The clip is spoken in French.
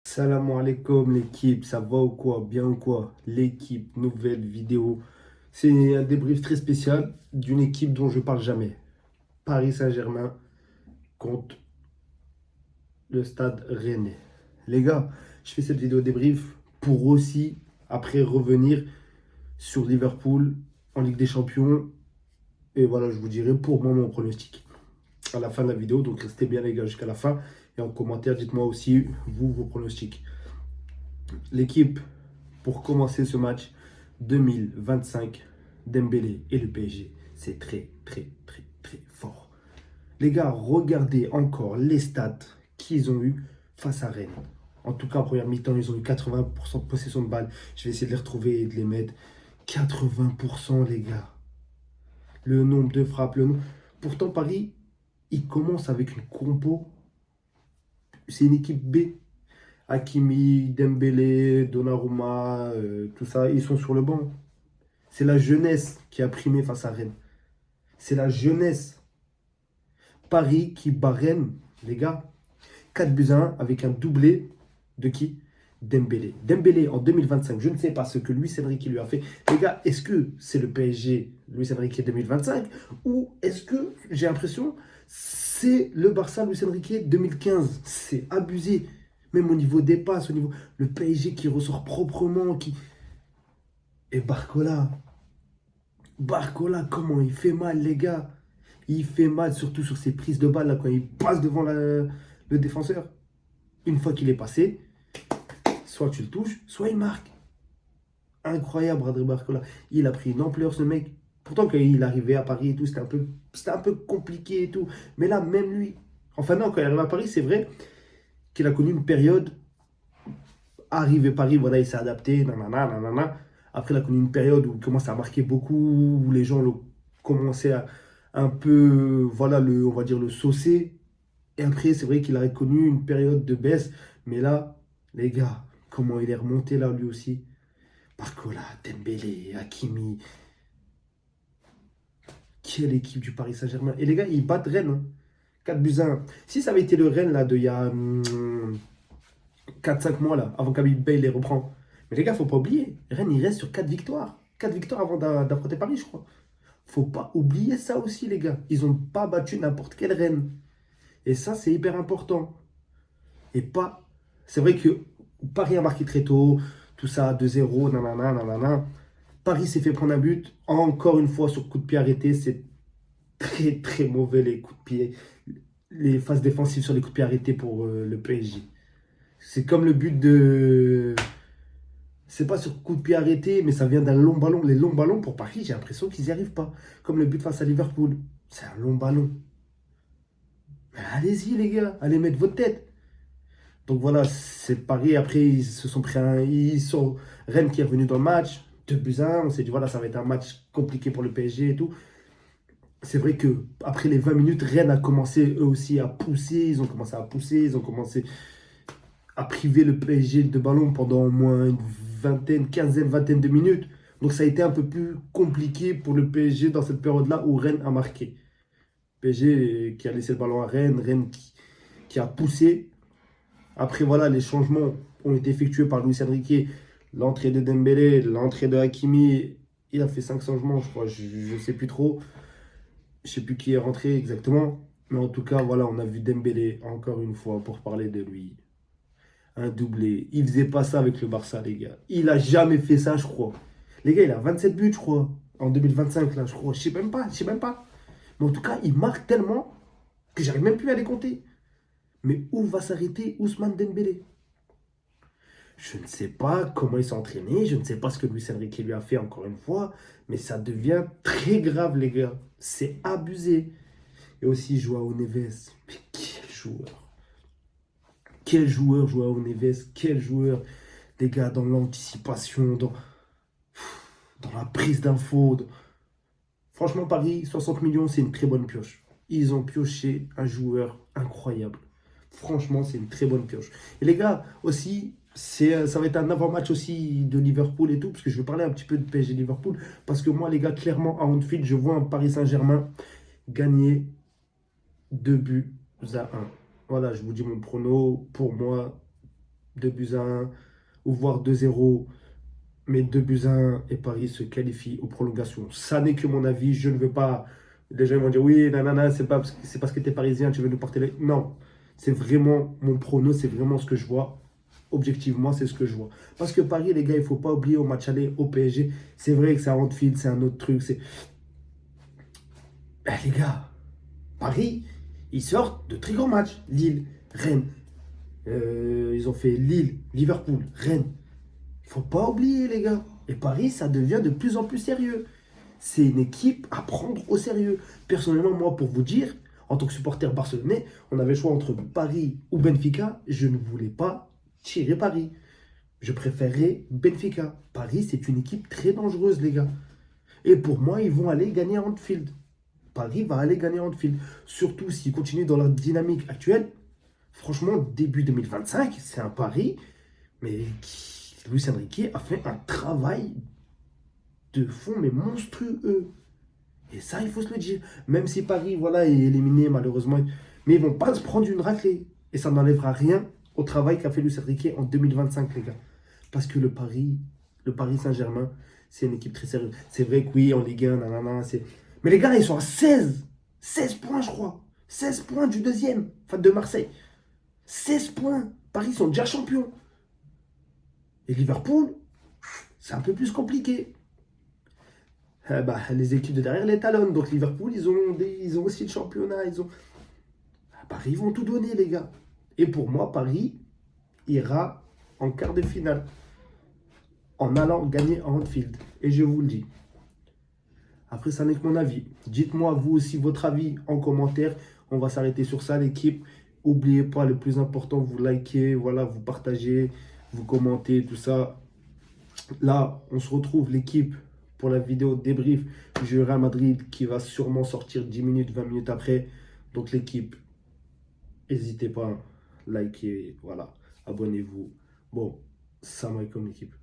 Salam alaikum l'équipe, ça va ou quoi? Bien ou quoi? L'équipe, nouvelle vidéo. C'est un débrief très spécial d'une équipe dont je parle jamais. Paris Saint-Germain contre le Stade Rennais. Les gars, je fais cette vidéo débrief pour aussi après revenir sur Liverpool en Ligue des Champions. Et voilà, je vous dirai pour moi mon pronostic à la fin de la vidéo. Donc restez bien les gars jusqu'à la fin. Et en commentaire, dites-moi aussi vous vos pronostics. L'équipe pour commencer ce match 2025, Dembélé et le PSG. C'est très, très, très, très fort. Les gars, regardez encore les stats qu'ils ont eu face à Rennes. En tout cas, en première mi-temps, ils ont eu 80% de possession de balle. Je vais essayer de les retrouver et de les mettre. 80% les gars. Le nombre de frappes, le nombre. Pourtant, Paris, il commence avec une compo. C'est une équipe B. Hakimi, Dembélé, Donnarumma, tout ça, ils sont sur le banc. C'est la jeunesse qui a primé face à Rennes. C'est la jeunesse. Paris qui bat Rennes, les gars. 4 buts à 1 avec un doublé de qui? Dembélé. Dembélé en 2025, je ne sais pas ce que Luis Enrique lui a fait. Les gars, est-ce que c'est le PSG Luis Enrique 2025 ou est-ce que j'ai l'impression c'est le Barça Luis Enrique 2015? C'est abusé. Même au niveau des passes, au niveau le PSG qui ressort proprement, qui et Barcola, comment il fait mal, les gars. Il fait mal, surtout sur ses prises de balle, là, quand il passe devant le défenseur. Une fois qu'il est passé, soit tu le touches, soit il marque. Incroyable, André Barcola. Il a pris une ampleur, ce mec. Pourtant, quand il arrivait à Paris et tout, c'était un peu compliqué et tout. Mais là, même lui. Enfin, non, quand il arrive à Paris, c'est vrai qu'il a connu une période. Arrivé à Paris, voilà, il s'est adapté, nanana, nanana. Après, il a connu une période où il commence à marquer beaucoup, où les gens commençaient à un peu, voilà, on va dire le saucer. Et après, c'est vrai qu'il a connu une période de baisse. Mais là, les gars, comment il est remonté là, lui aussi. Barcola, Dembélé, Hakimi. Quelle équipe du Paris Saint-Germain. Et les gars, ils battent Rennes, hein. 4 buts à 1. Si ça avait été le Rennes là, de il y a 4-5 mois là, avant qu'Habib Bey les reprend. Mais les gars, faut pas oublier. Rennes, il reste sur 4 victoires. 4 victoires avant d'affronter Paris, je crois. Faut pas oublier ça aussi, les gars. Ils ont pas battu n'importe quelle Rennes. Et ça, c'est hyper important. Et pas. C'est vrai que Paris a marqué très tôt, tout ça, 2-0, nanana, nanana. Paris s'est fait prendre un but. Encore une fois, sur coup de pied arrêté, c'est très très mauvais les coups de pied. Les phases défensives sur les coups de pied arrêtés pour le PSG. C'est comme le but de. C'est pas sur coup de pied arrêté, mais ça vient d'un long ballon. Les longs ballons pour Paris, j'ai l'impression qu'ils n'y arrivent pas. Comme le but face à Liverpool. C'est un long ballon. Mais allez-y, les gars, allez mettre votre tête. Donc voilà, c'est Paris. Après, ils se sont pris un. Ils sont. Rennes qui est revenu dans le match. 2 buts à 1. On s'est dit, voilà, ça va être un match compliqué pour le PSG et tout. C'est vrai que après les 20 minutes, Rennes a commencé eux aussi à pousser. Ils ont commencé à pousser. Ils ont commencé à priver le PSG de ballon pendant au moins une vingtaine, quinzaine, vingtaine de minutes. Donc ça a été un peu plus compliqué pour le PSG dans cette période-là où Rennes a marqué. PSG qui a laissé le ballon à Rennes, Rennes qui a poussé. Après, voilà, les changements ont été effectués par Luis Enrique. L'entrée de Dembélé, l'entrée de Hakimi. Il a fait 5 changements, je crois. Je ne sais plus trop. Je ne sais plus qui est rentré exactement. Mais en tout cas, voilà, on a vu Dembélé encore une fois pour parler de lui. Un doublé. Il faisait pas ça avec le Barça, les gars. Il a jamais fait ça, je crois. Les gars, il a 27 buts, je crois. En 2025, là, je crois. Je sais même pas, je sais même pas. Mais en tout cas, il marque tellement que j'arrive même plus à les compter. Mais où va s'arrêter Ousmane Dembélé? Je ne sais pas comment il s'est entraîné. Je ne sais pas ce que Luis Enrique lui a fait encore une fois. Mais ça devient très grave, les gars. C'est abusé. Et aussi Joao Neves. Mais quel joueur. Quel joueur, Joao Neves. Quel joueur. Les gars, dans l'anticipation, dans la prise d'infos. Franchement, Paris, 60 millions, c'est une très bonne pioche. Ils ont pioché un joueur incroyable. Franchement, c'est une très bonne pioche. Et les gars, aussi, ça va être un avant-match aussi de Liverpool et tout, parce que je vais parler un petit peu de PSG Liverpool. Parce que moi, les gars, clairement, à Anfield, je vois un Paris Saint-Germain gagner 2 buts à 1. Voilà, je vous dis mon prono. Pour moi, 2-1, ou voire 2-0. Mais 2-1 et Paris se qualifie aux prolongations. Ça n'est que mon avis. Je ne veux pas. Les gens vont dire oui, nanana, c'est parce que tu es parisien, tu veux nous porter les. Non, c'est vraiment mon prono, c'est vraiment ce que je vois. Objectivement, c'est ce que je vois. Parce que Paris, les gars, il ne faut pas oublier au match aller au PSG. C'est vrai que c'est à Anfield, c'est un autre truc. Les gars, Paris, ils sortent de très grands matchs. Lille, Rennes. Ils ont fait Lille, Liverpool, Rennes. Il ne faut pas oublier, les gars. Et Paris, ça devient de plus en plus sérieux. C'est une équipe à prendre au sérieux. Personnellement, moi, pour vous dire, en tant que supporter barcelonais, on avait le choix entre Paris ou Benfica. Je ne voulais pas tirer Paris. Je préférais Benfica. Paris, c'est une équipe très dangereuse, les gars. Et pour moi, ils vont aller gagner à Anfield. Paris va aller gagner à Anfield. Surtout s'ils continuent dans leur dynamique actuelle. Franchement, début 2025, c'est un pari. Mais Luis Enrique a fait un travail de fond, mais monstrueux. Et ça, il faut se le dire. Même si Paris, voilà, est éliminé, malheureusement. Mais ils vont pas se prendre une raclée. Et ça n'enlèvera rien au travail qu'a fait Luis Enrique en 2025, les gars. Parce que le Paris Saint-Germain, c'est une équipe très sérieuse. C'est vrai que oui, en Ligue 1, nanana, c'est... Mais les gars, ils sont à 16 points, je crois. 16 points du deuxième, enfin de Marseille. 16 points. Paris sont déjà champions. Et Liverpool, c'est un peu plus compliqué. Les équipes de derrière les talonnent. Donc Liverpool, ils ont aussi le championnat. Paris, ils vont tout donner, les gars. Et pour moi, Paris ira en quart de finale en allant gagner à Anfield. Et je vous le dis. Après, ça n'est que mon avis. Dites-moi, vous aussi, votre avis en commentaire. On va s'arrêter sur ça, l'équipe. N'oubliez pas, le plus important, vous likez, voilà, vous partagez, vous commentez, tout ça. Là, on se retrouve, l'équipe, pour la vidéo débrief du Real Madrid qui va sûrement sortir 10 minutes, 20 minutes après. Donc l'équipe, n'hésitez pas, likez, voilà, abonnez-vous. Bon, salam alaikum l'équipe.